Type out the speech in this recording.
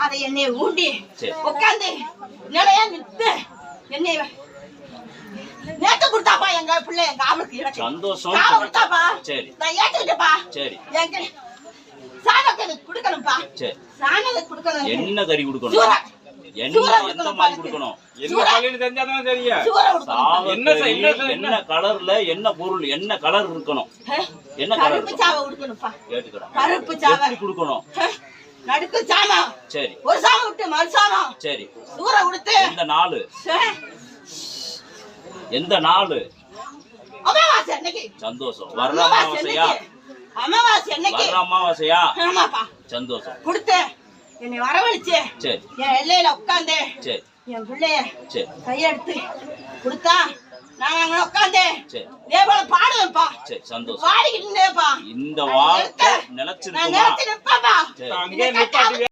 அதை என்னை ஊண்டி உட்காந்து நிலையா நிறுத்து என்னை நேத்து கொடுத்தாப்பா எங்க பிள்ளை எங்க அவளுக்கு சந்தோஷம் கொடுத்தாப்பா. நான் ஏத்துக்கிட்டப்பா. எங்க சாணத்துக்கு கொடுக்கணும்ப்பா. சாணத்துக்கு கொடுக்கணும். என்ன கறி கொடுக்கணும்? என்ன மாதிரி கொடுக்கணும்? என்ன கலர்ல என்ன பொருள் என்ன கலர் இருக்கணும்? என்ன கலர்? கருப்பு சாவை கொடுக்கணும்ப்பா. கருப்பு சாவை கொடுக்கணும். நடுக்கு சாணம். சரி. ஒரு சாணம் விட்டு மறு சாணம். சரி. சூற கொடுத்து எந்த நாள்? எந்த நாள்? அமாவாசை அன்னைக்கு. சந்தோஷம். வர்ற அமாவாசையா? அமாவாசை அன்னைக்கு. வர்ற அமாவாசையா? ஆமாப்பா. சந்தோஷம். கொடுத்து என்னை வரவழைச்சு என் எல்லையில உட்காந்து என் பிள்ளைய கையெடுத்து கொடுத்தா நான் அங்க உட்காந்து தேவல பாடுவேன்ப்பா. சந்தோஷம். பாடிக்கிட்டேப்பா. இந்த வார்த்தை நிலைச்சு நிப்பாப்பா.